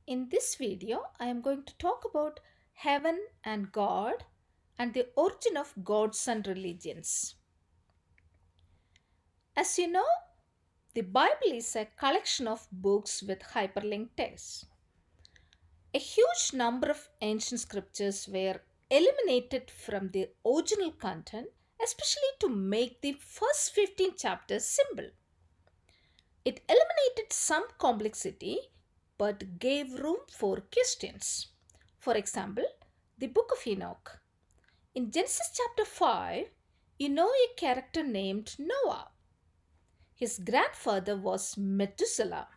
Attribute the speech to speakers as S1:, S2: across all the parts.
S1: In this video, I am going to talk about heaven and God and the origin of gods and religions. As you know, the Bible is a collection of books with hyperlinked texts. A huge number of ancient scriptures were eliminated from the original content, especially to make the first 15 chapters simple. It eliminated some complexity but gave room for questions. For example, the book of Enoch. In Genesis chapter 5, you know a character named Noah. His grandfather was Methuselah.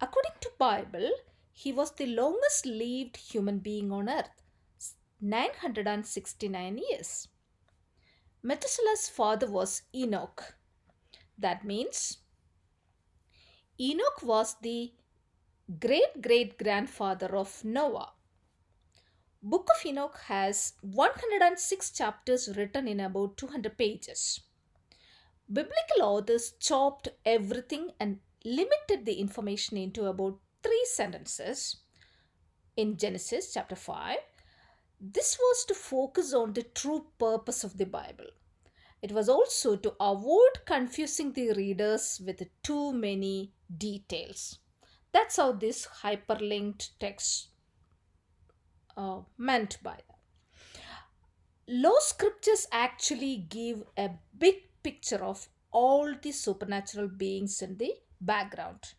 S1: According to Bible, he was the longest lived human being on earth, 969 years. Methuselah's father was Enoch. That means Enoch was the great great grandfather of Noah. Book of Enoch has 106 chapters written in about 200 pages. Biblical authors chopped everything and limited the information into about 3 sentences in Genesis chapter 5. This was to focus on the true purpose of the Bible. It was also to avoid confusing the readers with too many details. That's how this hyperlinked text meant by that. Law scriptures actually give a big picture of all the supernatural beings in the background.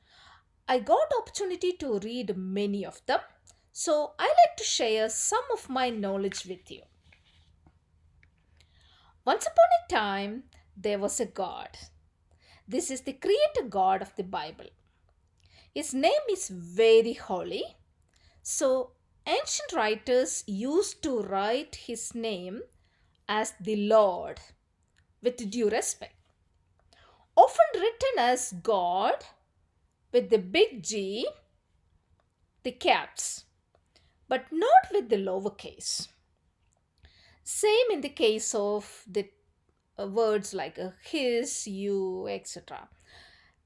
S1: I got opportunity to read many of them, so I like to share some of my knowledge with you. Once upon a time, there was a God. This is the creator God of the Bible. His name is very holy. So, ancient writers used to write his name as the Lord with due respect. Often written as God with the big G, the caps, but not with the lowercase. Same in the case of the words like his, you, etc.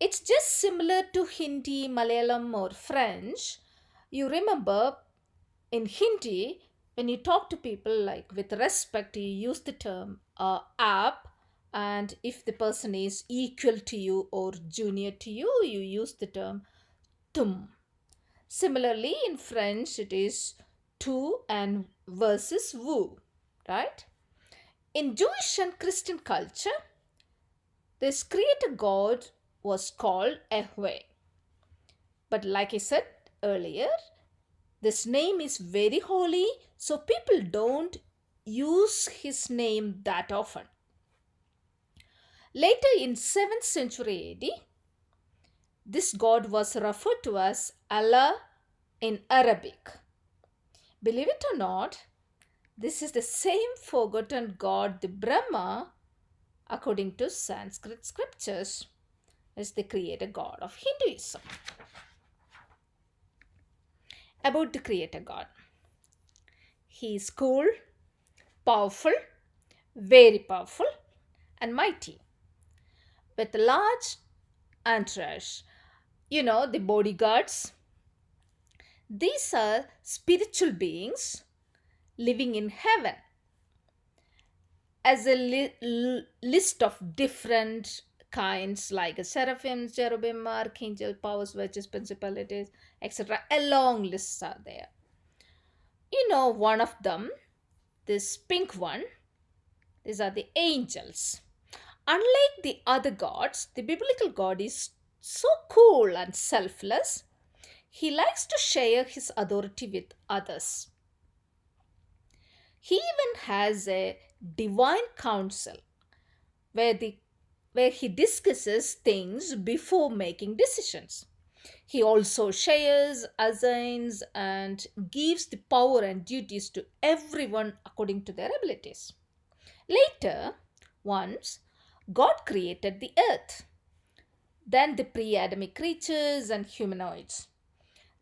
S1: It's just similar to Hindi, Malayalam, or French. You remember in Hindi, when you talk to people like with respect, you use the term aap, and if the person is equal to you or junior to you, you use the term tum. Similarly, in French, it is tu and versus vous, right? In Jewish and Christian culture, this creator God was called Yahweh. But like I said earlier, this name is very holy, so people don't use his name that often. Later in 7th century AD, this god was referred to as Allah in Arabic. Believe it or not, this is the same forgotten god, the Brahma, according to Sanskrit scriptures, is the creator god of Hinduism. About the creator god, he is cool, powerful, very powerful, and mighty, with a large entourage. You know, the bodyguards. These are spiritual beings living in heaven as a list of different kinds like a seraphim, cherubim, archangel, powers, virtues, principalities, etc. A long lists are there. You know, one of them, this pink one, these are the angels. Unlike the other gods, the biblical God is so cool and selfless. He likes to share his authority with others. He even has a divine council where he discusses things before making decisions. He also shares, assigns, and gives the power and duties to everyone according to their abilities. Later, once, God created the earth, then the pre Adamic creatures and humanoids.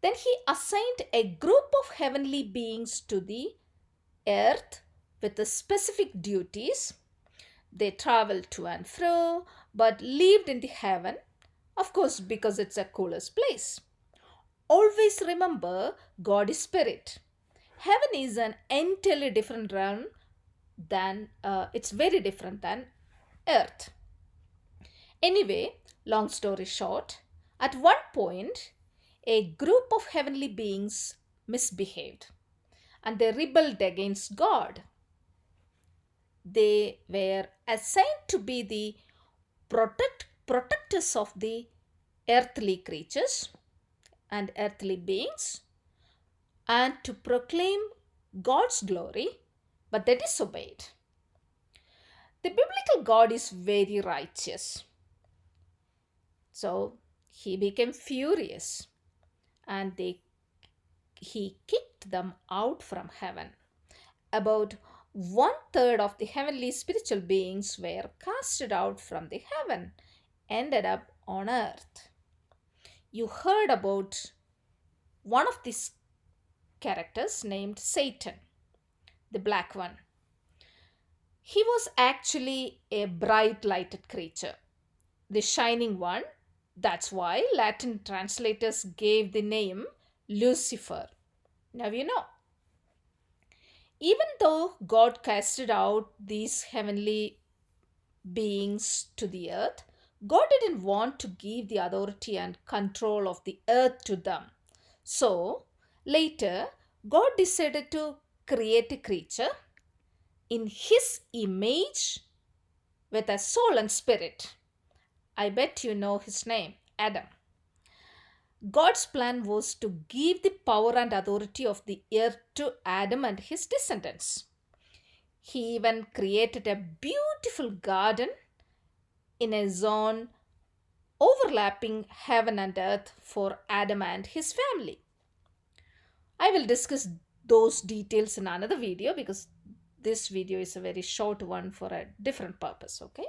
S1: Then he assigned a group of heavenly beings to the earth with the specific duties. They traveled to and fro but lived in the heaven, of course, because it's a coolest place. Always remember God is spirit. Heaven is an entirely different realm than it's very different than earth. Anyway, long story short, at one point a group of heavenly beings misbehaved and they rebelled against God. They were assigned to be the protectors of the earthly creatures and earthly beings and to proclaim God's glory, but they disobeyed. The biblical God is very righteous. So he became furious and he kicked them out from heaven. About one third of the heavenly spiritual beings were casted out from the heaven, ended up on earth. You heard about one of these characters named Satan, the black one. He was actually a bright lighted creature, the shining one. That's why Latin translators gave the name Lucifer. Now you know. Even though God casted out these heavenly beings to the earth, God didn't want to give the authority and control of the earth to them. So, later, God decided to create a creature in His image with a soul and spirit. I bet you know his name, Adam. God's plan was to give the power and authority of the earth to Adam and his descendants. He even created a beautiful garden in a zone overlapping heaven and earth for Adam and his family. I will discuss those details in another video because this video is a very short one for a different purpose, okay?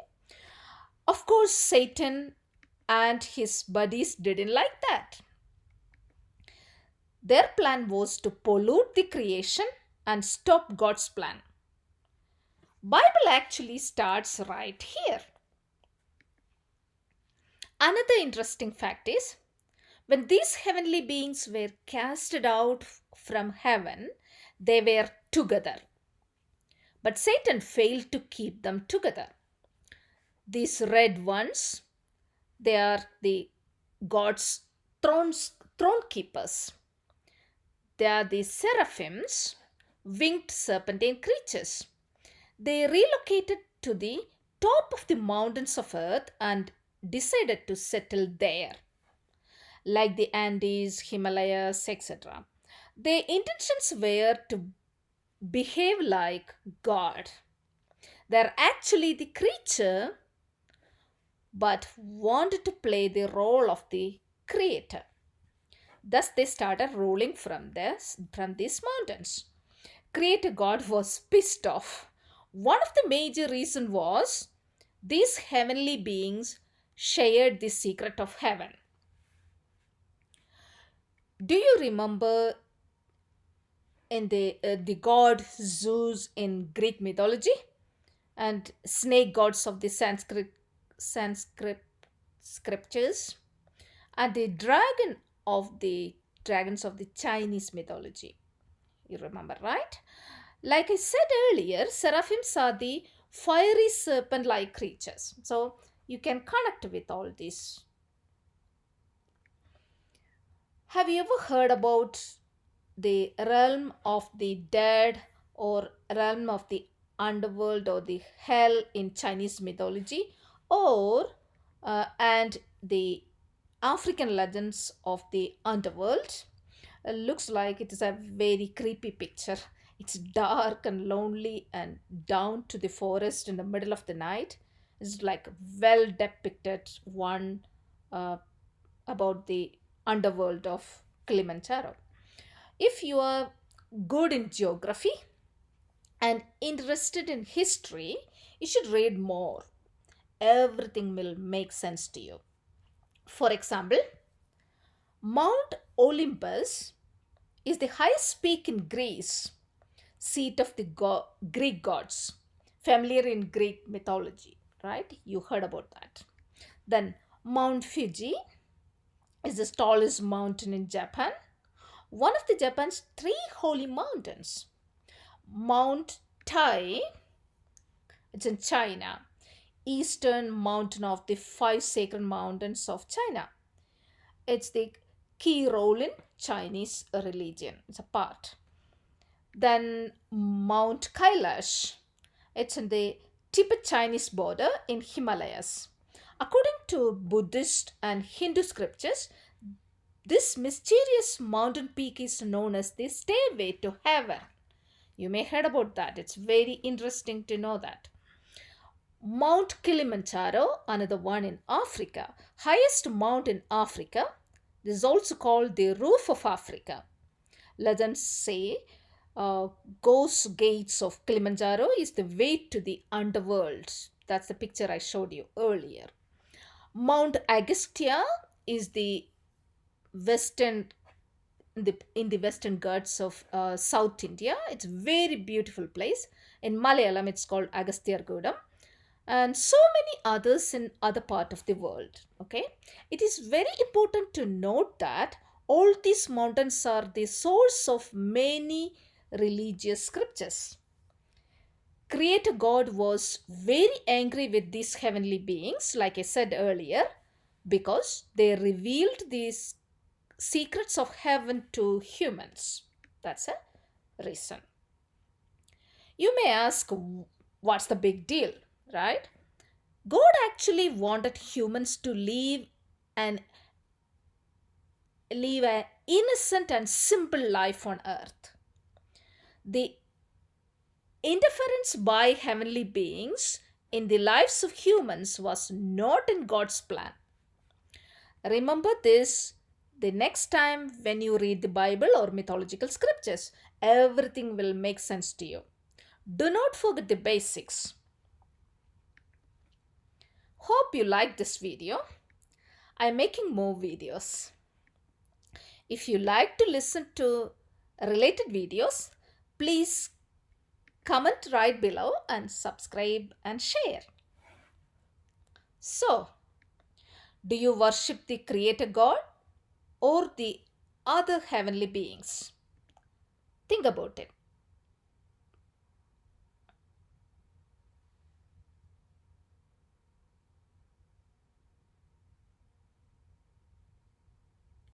S1: Of course, Satan and his buddies didn't like that. Their plan was to pollute the creation and stop God's plan. Bible actually starts right here. Another interesting fact is when these heavenly beings were casted out from heaven, they were together. But Satan failed to keep them together. These red ones, they are the God's throne keepers. They are the seraphims, winged serpentine creatures. They relocated to the top of the mountains of earth and decided to settle there, like the Andes, Himalayas, etc. Their intentions were to behave like God. They're actually the creature but wanted to play the role of the creator. Thus, they started ruling from these mountains. Creator God was pissed off. One of the major reasons was these heavenly beings shared the secret of heaven. Do you remember in the god Zeus in Greek mythology and snake gods of the Sanskrit scriptures and the dragons of the Chinese mythology? You remember, right? Like I said earlier, seraphims are the fiery serpent like creatures. So you can connect with all this. Have you ever heard about the realm of the dead or realm of the underworld or the hell in Chinese mythology, or and the African legends of the underworld? Looks like it is a very creepy picture. It's dark and lonely and down to the forest in the middle of the night. It's like well depicted one uh, about the underworld of Kilimanjaro. If you are good in geography and interested in history, you should read more. Everything will make sense to you. For example, Mount Olympus is the highest peak in Greece, seat of the Greek gods, familiar in Greek mythology, right? You heard about that. Then Mount Fuji is the tallest mountain in Japan, one of the Japan's three holy mountains. Mount Tai, it's in China, eastern mountain of the five sacred mountains of China. It's the key role in Chinese religion. It's a part. Then Mount Kailash. It's in the Tibet Chinese border in Himalayas. According to Buddhist and Hindu scriptures, this mysterious mountain peak is known as the stairway to heaven. You may heard about that. It's very interesting to know that. Mount Kilimanjaro, another one in Africa, highest mount in Africa. This is also called the roof of Africa. Legends say ghost gates of Kilimanjaro is the way to the underworld. That's the picture I showed you earlier. Mount Agastya is the western in the western ghats of South India. It's a very beautiful place. In Malayalam, it's called Agasthyargudam, and so many others in other part of the world. Okay, it is very important to note that all these mountains are the source of many religious scriptures. Creator God was very angry with these heavenly beings, like I said earlier, because they revealed these secrets of heaven to humans. That's a reason. You may ask, what's the big deal, right? God actually wanted humans to and live an innocent and simple life on earth. The interference by heavenly beings in the lives of humans was not in God's plan. Remember this the next time when you read the Bible or mythological scriptures. Everything will make sense to you. Do not forget the basics. Hope you like this video. I'm making more videos. If you like to listen to related videos, please comment right below and subscribe and share. So, do you worship the Creator God or the other heavenly beings? Think about it.